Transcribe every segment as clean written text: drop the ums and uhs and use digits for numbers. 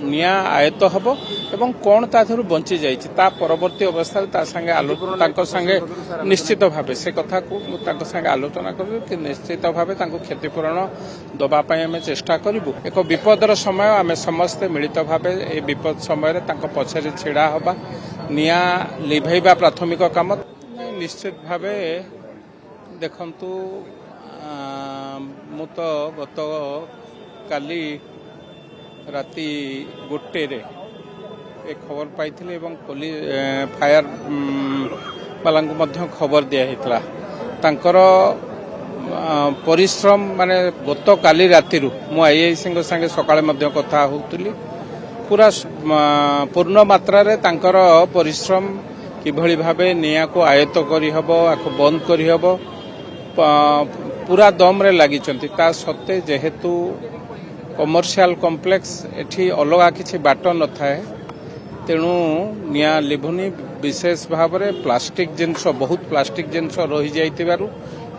निया आयत हम एवं कौन ताधर बंची जाइए ता परवर्ती अवस्था ता संगे आलोचना संगे निश्चित भाव से कथा को संगे आलोचना करूँ कि निश्चित भाव क्षतिपूरण दवापाई आम चेष्टा करूँ। एक विपदर समय आम समस्ते मिलित भाव ए विपद समय पछरे छिड़ा हवा निया लिभेबा प्राथमिक काम निश्चित भाव देखंतु मु तो गत काली राति 1 रे एक खबर पाई पुलिस फायर वाला खबर दिया तांकर परिश्रम माने गत काली राति मु आईआईसी संगे सकाळे मध्य कथा होउतली पूरा पूर्ण मात्रा रे तांकर परिश्रम किभली भाबे निया को आयत्त करी हबो आको बंद करी हबो पूरा दम रे लागि चंती ता सत्ते जेहेतु कमर्शियल कॉम्प्लेक्स एठी अलगा किछि बाट न थाए तेणु निया लिभुनी विशेष भाव में प्लास्टिक जिनस बहुत प्लास्टिक जिनस रही जाइतिबारु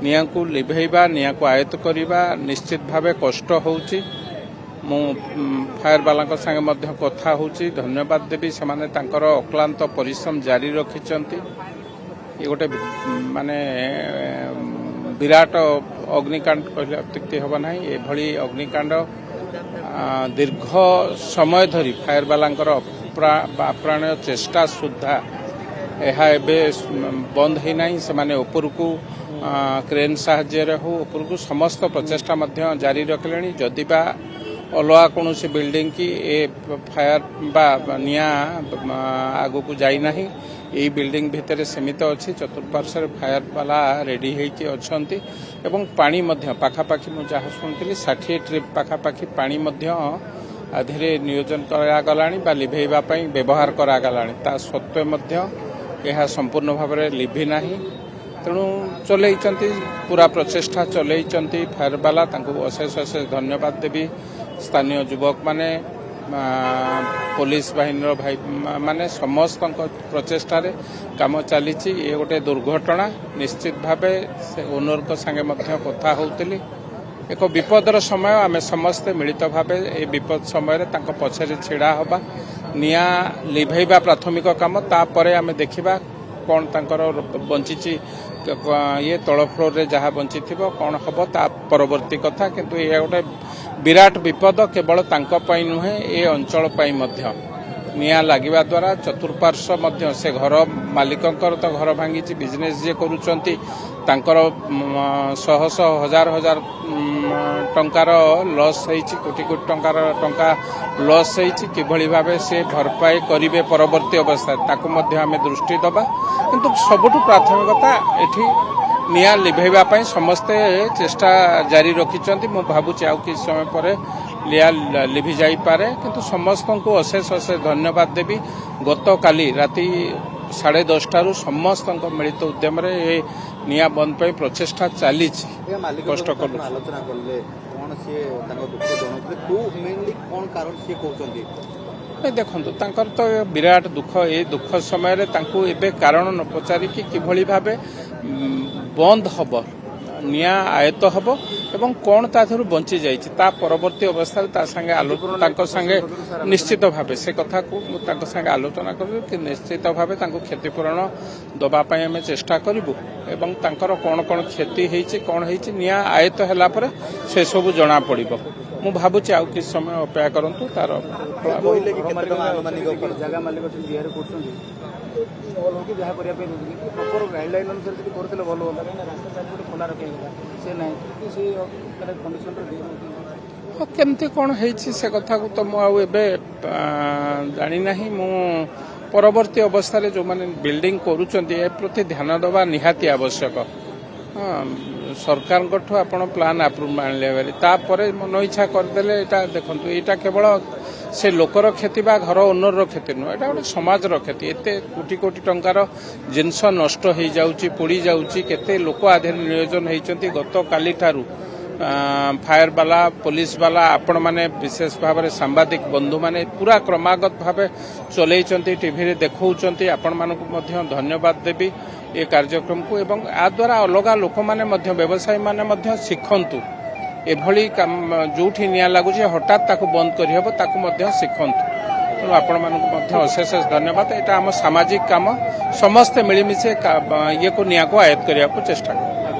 निया को लिभेबा निया को आयत्त करिबा निश्चित भाव कष्ट होउची मु फायर वाला संगे मध्य कथा होउची धन्यवाद देवी से माने तांकर अक्लांत परिश्रम जारी रखिचंती ये गोटे माने विराट अग्निकांड कहले अत्युक्ति हबा नाही ए भली अग्निकांड दीर्घ समय धरी फायर वालांकर अप्राणीय चेष्टा सुधा यह बंद है ना से माने ऊपर को क्रेन साहाय्य हो ऊपर को समस्त प्रचेषा जारी रखले जदि बा अलगा कौन बिल्डिंग की ए फायर बा निया आगो को जाई नाही यही बिल्डिंग भितर सीमित अच्छी चतुर्पार्श्व फायर वाला रेडी होती एवं पानी पाखापाखि मुझे शुणी 60 ट्रिप पाखापाखि पानी आधे नियोजन करागला लिभेवा व्यवहार करागला ता सत्वे यह संपूर्ण भाव में लिभि ना तेणु चलई पूरा प्रचेषा चलई फायर वाला अशेष अशेष धन्यवाद देवी स्थानीय युवक माने पुलिस बाहिनी भाई माने समस्त प्रचेषा काम चली ये गोटे दुर्घटना निश्चित भाव से ओनर को संगे कथा होउतली एक विपदर समय आम समस्ते मिलित भाव ए विपद समय पछरे छिड़ा हवा निया लिभेबा प्राथमिक काम तापर आम देखा कौन तांकर बंची ये तल फ्लोर रे जहाँ बंची कौन हम ता परवर्ती कथा किंतु ये गोटे विराट विपद केवल तांको नुहे ए अंचल निया लगिबा द्वारा चतुर्पार्श्व से घर मालिकंकर तो घर भांगी बिजनेस जे करूचंती तांकर शह शह हजार हजार टंकार लॉस होईची कोटी कोटी टंका लॉस होईची किभली भाबे से भरपाई करिवे परवर्ती अवस्था ताकू मध्य आमे दृष्टि दबा किंतु सबुठु प्राथमिकता एठी निया लिभेबा पई समस्ते चेष्टा जारी रखिचंती मु भाबुची आउ किछ समय पर लिया लिभि जाई पारे किंतु समस्त को अशेष अशेष धन्यवाद देवी गत काली राति 10:30 टारू समस्त मिलित उद्यम रे निया बंद पे प्रचेष्टा चली कष्ट कर आलोचना करले कोन से तांको दुख जनौते को मेनली कोन कारण से कहउचंती देखंतु तांकर तो विराट दुख ए दुख समय रे तांको एबे कारण न पचारि कि किभली भाबे बंद हब निया आयत हम एवं कौन ताधर बंची जाइए ता परवर्ती अवस्था ता संगे आलोचना संगे निश्चित भाव से कथा को संगे आलोचना करूँ कि निश्चित भाव क्षतिपूरण दवापाई आम चेष्टा करूँ एवं तांकर कौन कौन क्षति होती कौन होती निया आयत है से सब जना पड़ मु भावुची आउ किछ समय अपेक्षा करंतु तार जगह मालिक जहाँ प्रॉपर गाइडलाइन अनुसार जी करते भल होता रास्ता साइड खोला रखे से ना से कंडीशन केमती कौन होती से कथा को तो मुझे जानी ना मु परवर्ती अवस्था जो मैंने बिल्डिंग करुँच प्रति ध्यान दबा निहाती आवश्यक सरकार आपण प्लान अप्रूव आने तापर मन इच्छा करदे यहाँ देखु यहाँ केवल से लोकर क्षति बा घर ओनर क्षति नुह यहाँ गोटे समाज क्षति एत कोटी कोटी टंकार जिनस नष्ट हो जाऊँगी पोड़ी जाऊँगी केते लोक आधे नियोजन होती गत काली ठारू फायर वाला पुलिस वाला आपण माने विशेष भाव में सांबादिक बंधु माने पूरा क्रमागत भाव चलई टीवी रे देखौचंती आपण मानकु मध्य धन्यवाद देवी ये कार्यक्रम को एवं आ द्वारा अलग लोक माने मध्य व्यवसायी माने मध्य शिखंतु एभली जोठी निया लगुच हठात ताकू बंद करहब ताकू मध्य शिखंतु तेणु आपण मानक अशेष धन्यवाद। यहाँ आम सामाजिक काम समस्ते मिलमिशे ये को निया को आयत्त करने को चेष्टा कर।